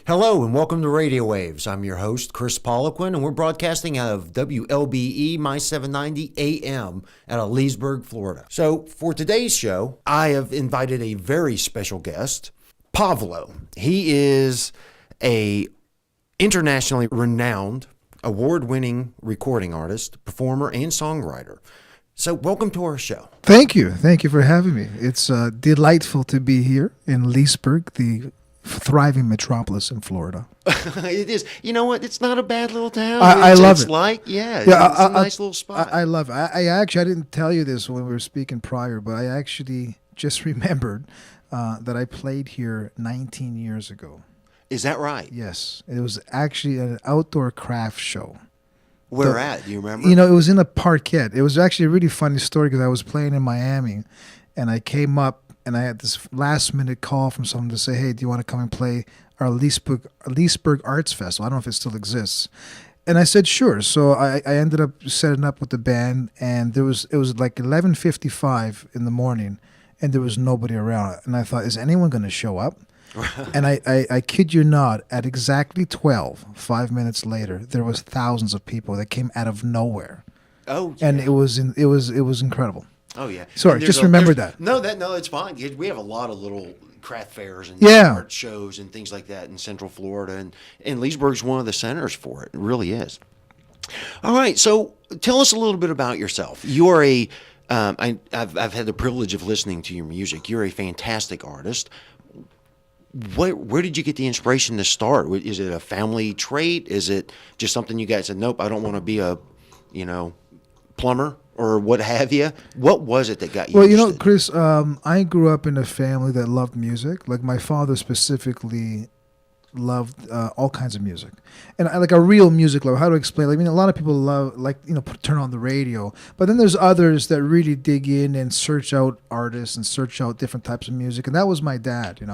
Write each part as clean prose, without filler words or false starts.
Hello and welcome to Radio Waves. I'm your host, Kris Poliquin, and we're broadcasting out of WLBE My 790 AM out of Leesburg, Florida. So for today's show, I have invited a very special guest, Pavlo. He is a internationally renowned, award-winning recording artist, performer, and songwriter. So welcome to our show. Thank you. Thank you for having me. It's delightful to be here in Leesburg, the thriving metropolis in Florida. It is. You know what? It's not a bad little town. I love it. It's a nice little spot. I love it. I didn't tell you this when we were speaking prior, but I actually just remembered that I played here 19 years ago. Is that right? Yes. It was actually an outdoor craft show. Where at? Do you remember? You know, it was in a parquet. It was actually a really funny story because I was playing in Miami, and I came up, and I had this last-minute call from someone to say, hey, do you want to come and play our Leesburg Arts Festival? I don't know if it still exists. And I said, sure. So I ended up setting up with the band, and it was like 11:55 in the morning, and there was nobody around. And I thought, is anyone going to show up? And I kid you not, at exactly 5 minutes later, there was thousands of people that came out of nowhere. Oh, yeah. And it was incredible. Oh, yeah. Sorry, just remember that. No, it's fine. We have a lot of little craft fairs and art shows and things like that in Central Florida, and Leesburg's one of the centers for it. It really is. All right, so tell us a little bit about yourself. You are I've had the privilege of listening to your music. You're a fantastic artist. Where did you get the inspiration to start? Is it a family trait? Is it just something you guys said, nope, I don't want to be a, plumber or what have you? What was it that got you interested? Well, Kris, I grew up in a family that loved music. Like my father specifically loved all kinds of music, and like a real music lover. How to explain? A lot of people love turn on the radio, but then there's others that really dig in and search out artists and search out different types of music, and that was my dad.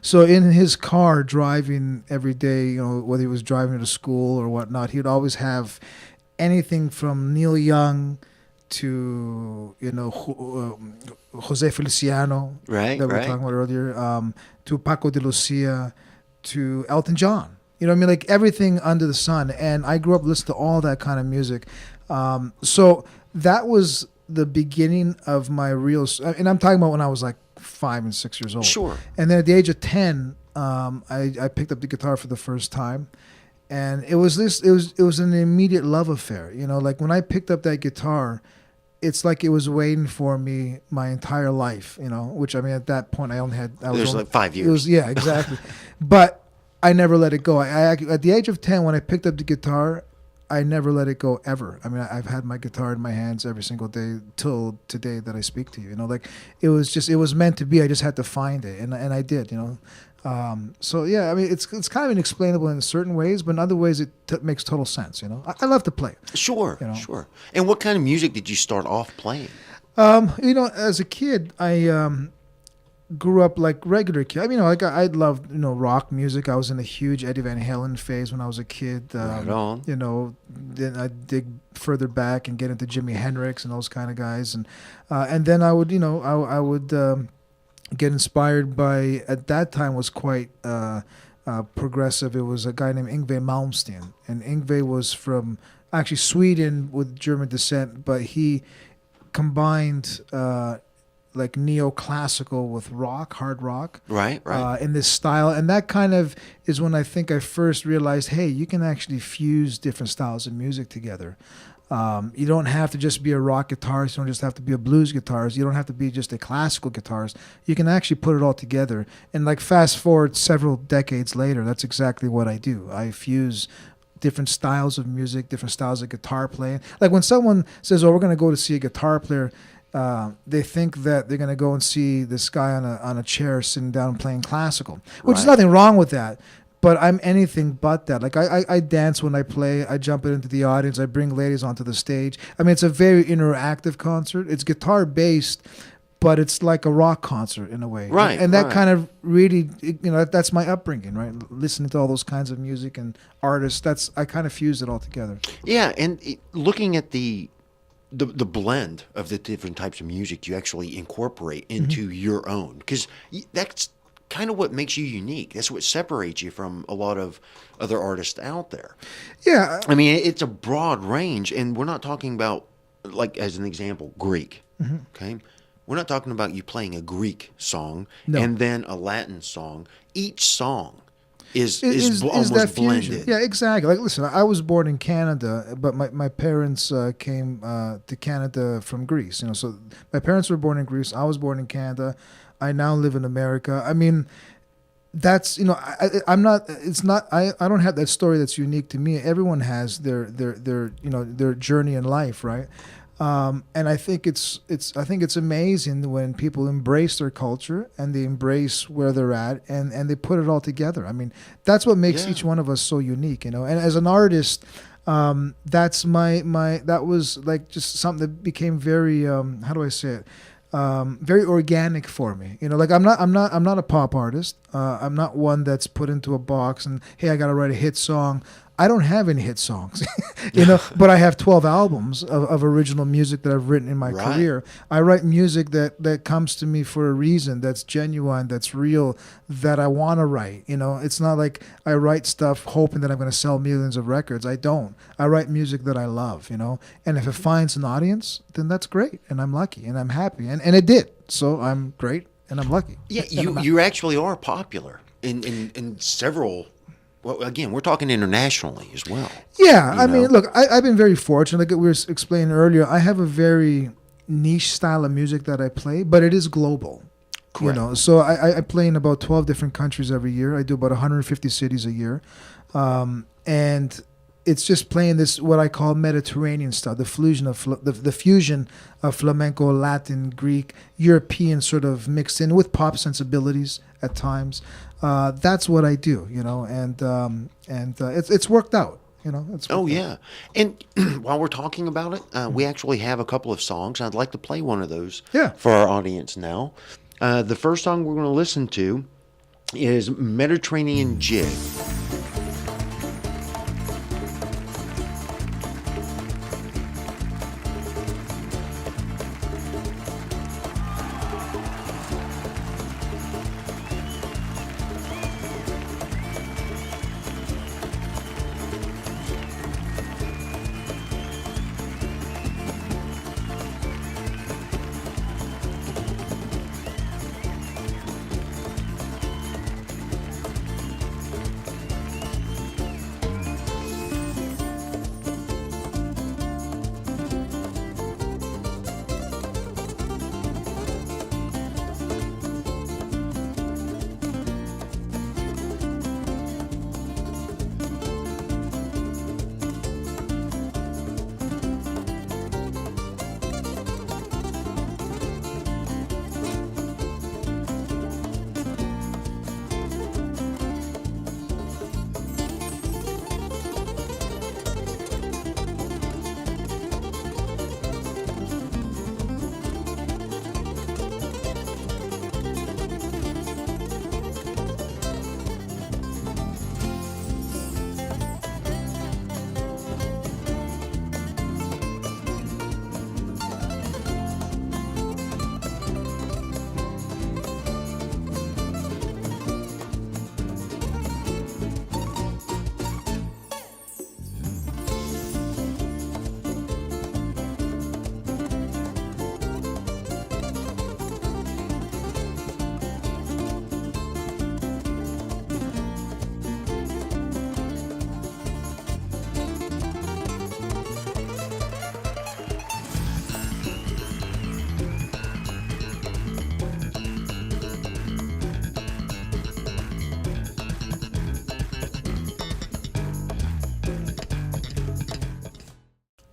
So in his car driving every day, whether he was driving to school or whatnot, he would always have anything from Neil Young to Jose Feliciano, right, that we were talking about earlier, to Paco de Lucia, to Elton John. Like everything under the sun. And I grew up listening to all that kind of music. So that was the beginning of my real, and I'm talking about when I was like 5 and 6 years old. Sure. And then at the age of 10, I picked up the guitar for the first time. And it was an immediate love affair. Like when I picked up that guitar, it's like it was waiting for me my entire life, which at that point I was like 5 years. Yeah, exactly. But I never let it go. At the age of 10, when I picked up the guitar, I never let it go ever. I've had my guitar in my hands every single day till today that I speak to you. Like it was meant to be. I just had to find it, and I did. So yeah, it's kind of inexplainable in certain ways, but in other ways it makes total sense. I love to play. Sure, sure. And what kind of music did you start off playing? As a kid, I grew up like regular kid. I loved rock music. I was in a huge Eddie Van Halen phase when I was a kid. Right on. Then I dig further back and get into Jimi Hendrix and those kind of guys, and then I would I would get inspired by, at that time was quite progressive. It was a guy named Yngwie Malmsteen, and Yngwie was from actually Sweden with German descent, but he combined like neoclassical with rock, hard rock, right, in this style, and that kind of is when I think I first realized, hey, you can actually fuse different styles of music together. You don't have to just be a rock guitarist. You don't just have to be a blues guitarist. You don't have to be just a classical guitarist. You can actually put it all together. And like fast forward several decades later, that's exactly what I do. I fuse different styles of music, different styles of guitar playing. Like when someone says, oh, we're going to go to see a guitar player, they think that they're going to go and see this guy on a chair sitting down and playing classical, which is nothing wrong with that. But I'm anything but that. Like I dance when I play. I jump into the audience. I bring ladies onto the stage. It's a very interactive concert. It's guitar based, but it's like a rock concert in a way. Right. And that kind of really, that's my upbringing, right? Listening to all those kinds of music and artists. I kind of fuse it all together. Yeah, and looking at the blend of the different types of music you actually incorporate into your own, because that's kind of what makes you unique. That's what separates you from a lot of other artists out there. Yeah. I mean, it's a broad range, and we're not talking about, like, as an example, Greek. Okay? We're not talking about you playing a Greek song and then a Latin song. Each song is almost that fusion. blended. Yeah, exactly. Like, listen, I was born in Canada, but my parents came to Canada from Greece. So my parents were born in Greece. I was born in Canada. I now live in America. I mean, that's I'm not. It's not. I don't have that story that's unique to me. Everyone has their their journey in life, right? And I think it's amazing when people embrace their culture and they embrace where they're at and they put it all together. I mean, that's what makes each one of us so unique, And as an artist, that's that was like just something that became very how do I say it? Very organic for me. Like I'm not a pop artist. I'm not one that's put into a box and, hey, I got to write a hit song. I don't have any hit songs, but I have 12 albums of original music that I've written in my career. I write music that comes to me for a reason, that's genuine, that's real, that I want to write. It's not like I write stuff hoping that I'm going to sell millions of records. I don't. I write music that I love, and if it finds an audience, then that's great. And I'm lucky and I'm happy. And it did. So I'm great and I'm lucky. Yeah, you actually are popular in several. Well, again, we're talking internationally as well. Yeah, I mean, look, I've been very fortunate. Like we were explaining earlier, I have a very niche style of music that I play, but it is global. Correct. So I play in about 12 different countries every year. I do about 150 cities a year. And it's just playing this, what I call Mediterranean style, the fusion of flamenco, Latin, Greek, European sort of mixed in with pop sensibilities at times. That's what I do, and it's worked out, Yeah. And while we're talking about it, we actually have a couple of songs. I'd like to play one of those for our audience now. The first song we're going to listen to is Mediterranean Jig.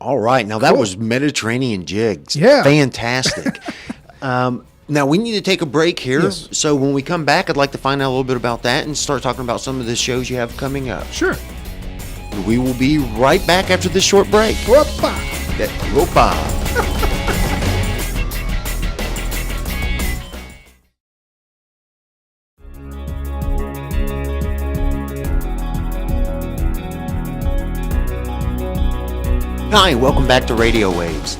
All right. Now, that was Mediterranean Jigs. Yeah. Fantastic. Now, we need to take a break here. Yes. So when we come back, I'd like to find out a little bit about that and start talking about some of the shows you have coming up. Sure. We will be right back after this short break. Whoopa. Whoopa. Hi, welcome back to Radio Waves.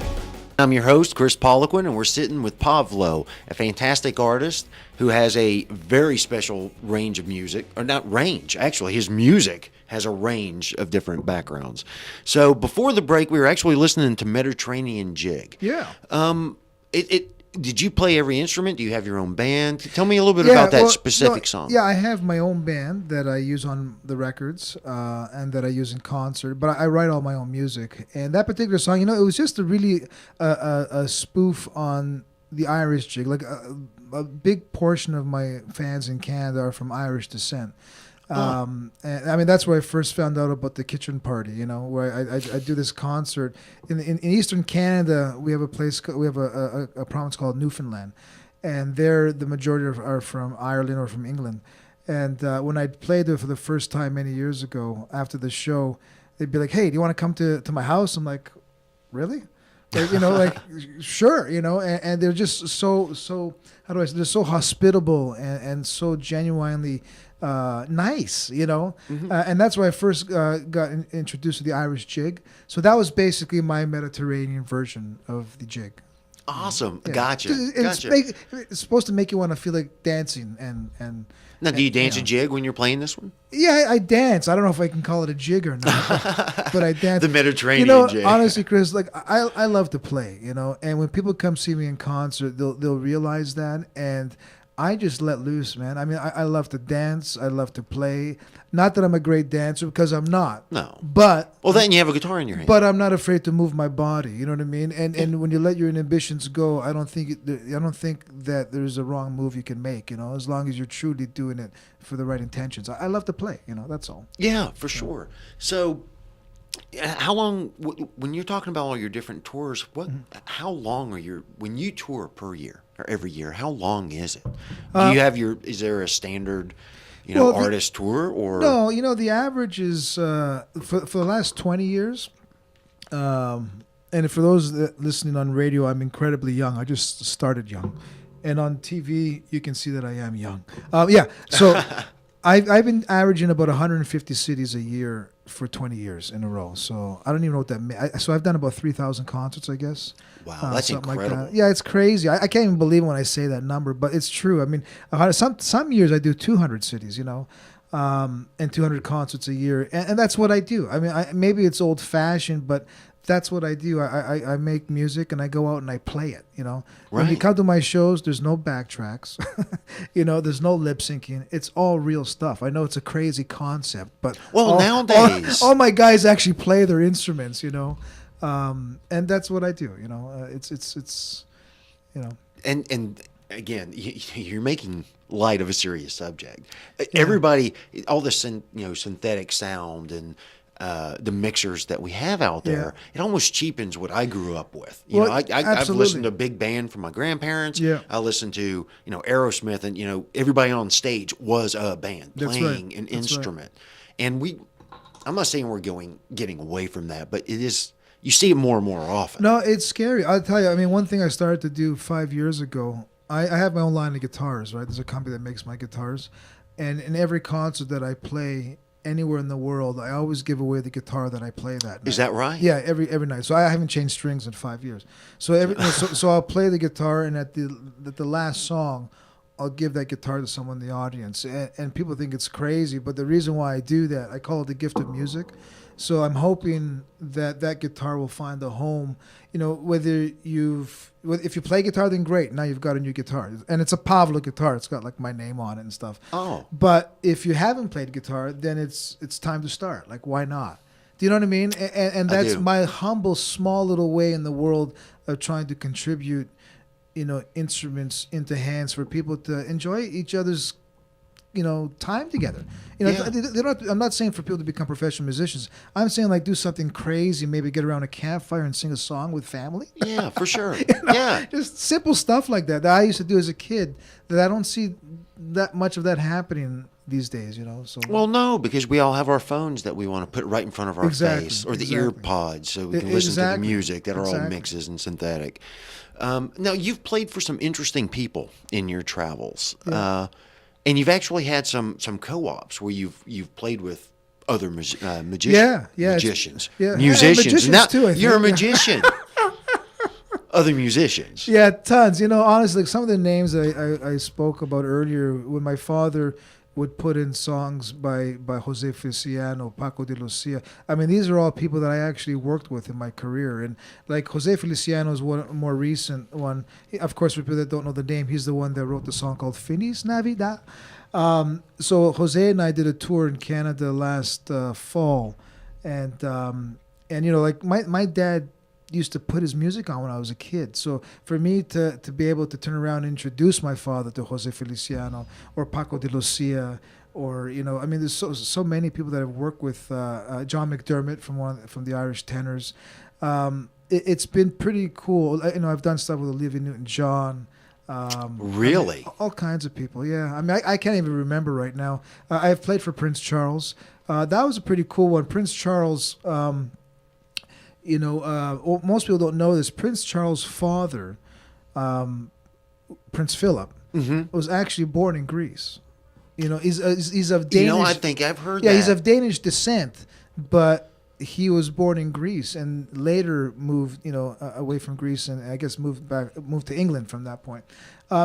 I'm your host, Kris Poliquin, and we're sitting with Pavlo, a fantastic artist who has a very special range of music. Or not range, actually, his music has a range of different backgrounds. So before the break, we were actually listening to Mediterranean Jig. Yeah. Did you play every instrument? Do you have your own band? Tell me a little bit about that specific song. Yeah, I have my own band that I use on the records and that I use in concert, but I write all my own music. And that particular song, it was just a spoof on the Irish jig. Like a big portion of my fans in Canada are from Irish descent. And I mean, that's where I first found out about the kitchen party, where I do this concert in Eastern Canada. We have a place, we have a province called Newfoundland, and there the majority are from Ireland or from England. And when I played there for the first time many years ago, after the show, they'd be like, "Hey, do you want to come to my house?" I'm like, "Really?" Like, sure, and they're just so how do I say, they're so hospitable and so genuinely nice, Mm-hmm. And that's where I first got introduced to the Irish jig. So that was basically my Mediterranean version of the jig. Awesome. Yeah. Gotcha. It's supposed to make you want to feel like dancing and Now, do you dance a jig when you're playing this one? Yeah, I dance. I don't know if I can call it a jig or not, but I dance. The Mediterranean jig. Honestly, Kris, like I love to play, and when people come see me in concert, they'll realize that, and I just let loose, man. I mean, I love to dance. I love to play. Not that I'm a great dancer, because I'm not. No. But well, then you have a guitar in your hand. But I'm not afraid to move my body. You know what I mean? And when you let your inhibitions go, I don't think that there's a wrong move you can make. As long as you're truly doing it for the right intentions. I love to play. That's all. Yeah, for sure. So, how long? When you're talking about all your different tours, how long when you tour per year or every year? How long is it? Do you have is there a standard? Artist tour or no? The average is for the last 20 years. And for those listening on radio, I'm incredibly young. I just started young, and on TV you can see that I am young. So I've been averaging about 150 cities a year for 20 years in a row. So I don't even know what that means. So I've done about 3,000 concerts, I guess. Wow, that's incredible. Like that. Yeah, it's crazy. I can't even believe when I say that number, but it's true. I mean, some years I do 200 cities, and 200 concerts a year, and that's what I do. I mean, maybe it's old fashioned, but that's what I do. I make music and I go out and I play it. When Right. you come to my shows, there's no backtracks. There's no lip syncing. It's all real stuff. I know it's a crazy concept, but nowadays all my guys actually play their instruments. And that's what I do. It's And again, you're making light of a serious subject. Everybody, all the synthetic sound and the mixers that we have out there, it almost cheapens what I grew up with. I've listened to big band from my grandparents. Yeah. I listened to Aerosmith, and everybody on stage was a band playing an instrument. And I'm not saying we're getting away from that, but it is. You see it more and more often. No, it's scary. I'll tell you. I mean, one thing I started to do 5 years ago, I have my own line of guitars, right? There's a company that makes my guitars. And in every concert that I play anywhere in the world, I always give away the guitar that I play that night. Is that right? Yeah, every night. So I haven't changed strings in 5 years. So so I'll play the guitar, and at the last song, I'll give that guitar to someone in the audience. And people think it's crazy, but the reason why I do that, I call it the gift of music. So I'm hoping that guitar will find a home. If you play guitar, then great. Now you've got a new guitar, and it's a Pavlo guitar. It's got like my name on it and stuff. Oh. But if you haven't played guitar, then it's time to start. Like, why not? Do you know what I mean? And that's my humble, small little way in the world of trying to contribute, instruments into hands for people to enjoy each other's time together. I'm not saying for people to become professional musicians. I'm saying like do something crazy, maybe get around a campfire and sing a song with family. Yeah, for sure. Yeah. Just simple stuff like that I used to do as a kid that I don't see that much of that happening these days, So Well, no, because we all have our phones that we want to put right in front of our face, or the ear pods, so we can listen to the music that are all mixes and synthetic. Now, you've played for some interesting people in your travels. Yeah. And you've actually had some co-ops where you've played with other magicians, musicians musicians. too. I think. You're a magician. other musicians. Yeah, tons. Honestly, some of the names I spoke about earlier, when my father would put in songs by Jose Feliciano, Paco de Lucia. I mean, these are all people that I actually worked with in my career. And like Jose Feliciano is one more recent one. Of course, for people that don't know the name, he's the one that wrote the song called Feliz Navidad. So Jose and I did a tour in Canada last fall. And like my dad used to put his music on when I was a kid. So for me to be able to turn around and introduce my father to Jose Feliciano or Paco de Lucia, or there's so many people that I've worked with. John McDermott from the Irish Tenors. It's been pretty cool. I've done stuff with Olivia Newton-John. Really? All kinds of people. Yeah. I mean, I can't even remember right now. I've played for Prince Charles. That was a pretty cool one. Prince Charles. Most people don't know this. Prince Charles' father, Prince Philip, was actually born in Greece. He's of Danish. I think I've heard that. Yeah, he's of Danish descent, but he was born in Greece and later moved, away from Greece, and I guess moved to England from that point.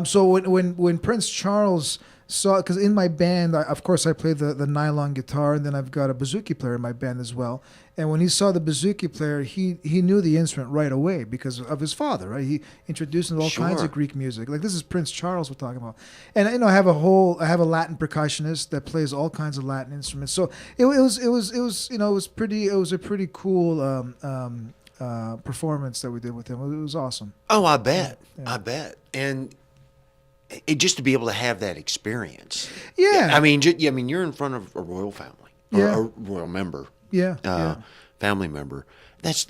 So when Prince Charles saw, because in my band, of course I play the nylon guitar, and then I've got a bouzouki player in my band as well. And when he saw the bouzouki player, he knew the instrument right away because of his father, right? He introduced him to all kinds of Greek music. Like, this is Prince Charles we're talking about. And I have a Latin percussionist that plays all kinds of Latin instruments. So it was a pretty cool performance that we did with him. It was awesome. Oh, I bet. Yeah. I bet. And just to be able to have that experience. Yeah. I mean, you're in front of a royal family, or a royal member. Yeah. Family member. That's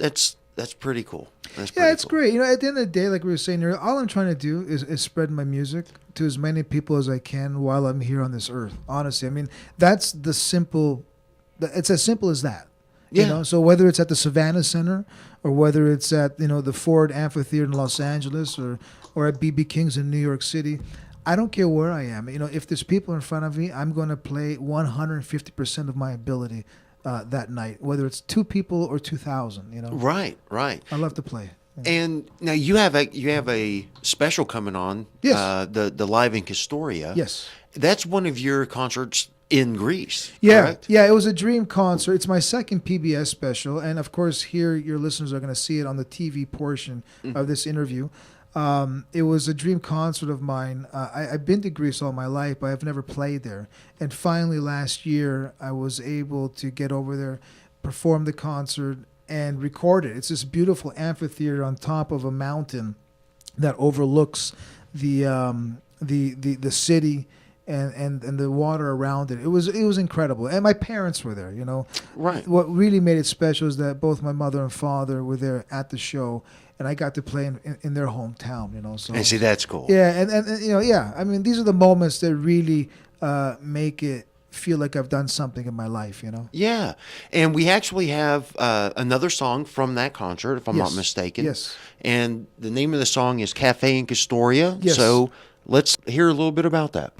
pretty cool. It's great. At the end of the day, like we were saying earlier, all I'm trying to do is spread my music to as many people as I can while I'm here on this earth. Honestly, I mean, that's it's as simple as that. Yeah. So whether it's at the Savannah Center, or whether it's at the Ford Amphitheater in Los Angeles, or at BB King's in New York City, I don't care where I am. If there's people in front of me, I'm going to play 150% of my ability that night, whether it's 2 people or 2,000. Right. I love to play. Yeah. And now you have a special coming on. Yes. The Live in Castoria. Yes. That's one of your concerts in Greece. Yeah. Correct? Yeah. It was a dream concert. It's my second PBS special, and of course, here your listeners are going to see it on the TV portion of this interview. It was a dream concert of mine. I've been to Greece all my life, but I've never played there. And finally, last year, I was able to get over there, perform the concert, and record it. It's this beautiful amphitheater on top of a mountain that overlooks the city and the water around it. It was incredible. And my parents were there. Right. What really made it special is that both my mother and father were there at the show, and I got to play in their hometown. So, and see, that's cool. Yeah, and I mean, these are the moments that really make it feel like I've done something in my life. Yeah, and we actually have another song from that concert, if I'm not mistaken. Yes. And the name of the song is Cafe in Castoria. Yes. So let's hear a little bit about that.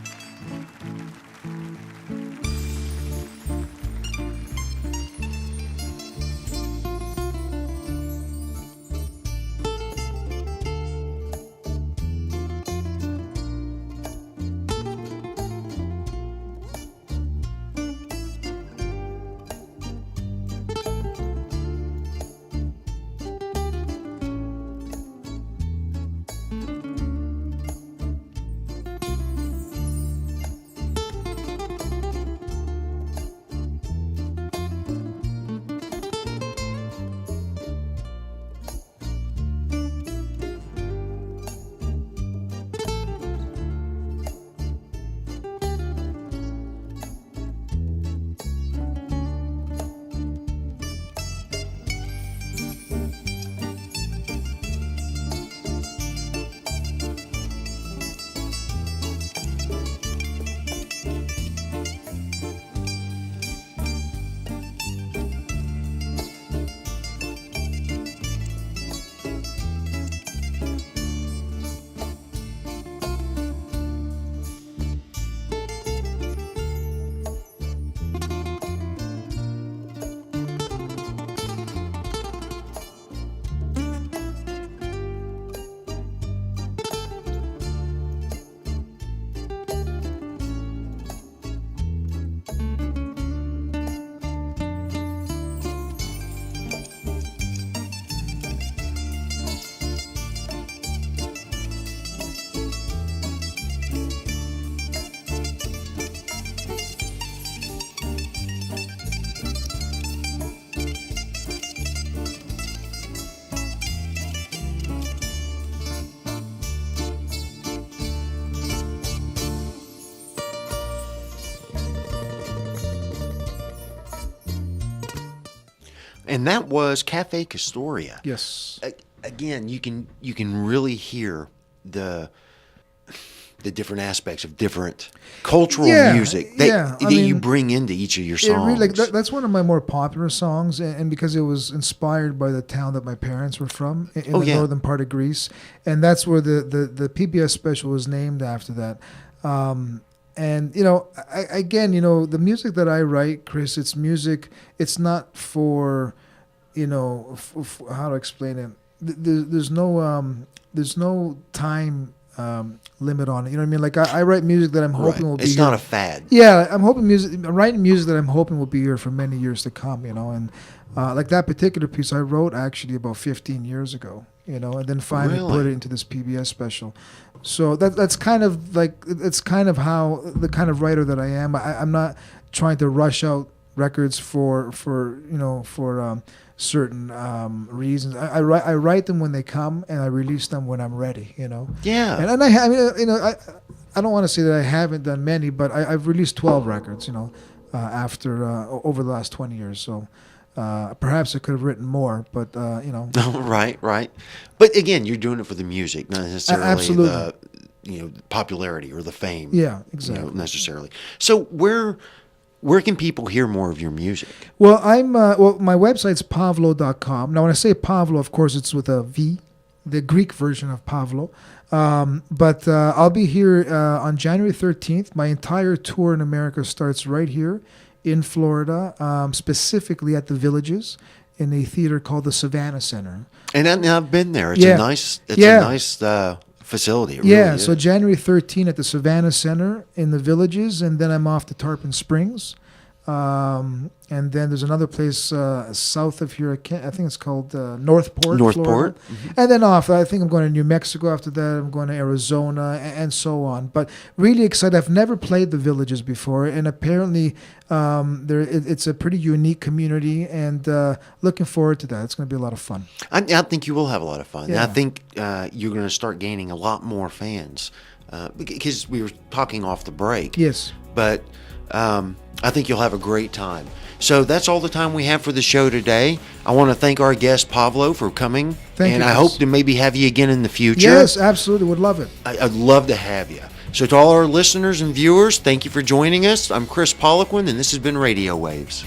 And that was Cafe Castoria. Yes. Again, you can really hear the different aspects of different cultural music that you bring into each of your songs. Really, that's one of my more popular songs, and because it was inspired by the town that my parents were from in the northern part of Greece, and that's where the PBS special was named after that. And the music that I write, Kris, it's music. It's not for, how to explain it. There's no time limit on it. You know what I mean? Like I write music that I'm hoping will be. It's not a fad. Yeah, I'm writing music that I'm hoping will be here for many years to come. And like that particular piece I wrote actually about 15 years ago. And then finally put it into this PBS special. So that's kind of like how the kind of writer that I am. I'm not trying to rush out records for certain reasons. I write them when they come, and I release them when I'm ready. Yeah. And I don't want to say that I haven't done many, but I've released 12 records. After over the last 20 years. So. Perhaps I could have written more, but Right. But again, you're doing it for the music, not necessarily the popularity or the fame. Yeah, exactly. Necessarily. So where can people hear more of your music? Well, my website's pavlo.com. Now, when I say Pavlo, of course, it's with a V, the Greek version of Pavlo. But I'll be here on January 13th. My entire tour in America starts right here in Florida, specifically at the Villages in a theater called the Savannah Center. And I've been there. It's a nice facility. It really is. So January 13th at the Savannah Center in the Villages, and then I'm off to Tarpon Springs. And then there's another place south of here. I think it's called Northport. Florida. Mm-hmm. And then off, I think I'm going to New Mexico after that. I'm going to Arizona and so on. But really excited. I've never played the Villages before, and apparently it's a pretty unique community. And looking forward to that. It's going to be a lot of fun. I think you will have a lot of fun. Yeah. And I think you're going to start gaining a lot more fans because we were talking off the break. Yes. But I think you'll have a great time. So that's all the time we have for the show today. I want to thank our guest, Pavlo, for coming. Thank you. I hope to maybe have you again in the future. Yes, absolutely. Would love it. I'd love to have you. So to all our listeners and viewers, thank you for joining us. I'm Kris Poliquin, and this has been Radio Waves.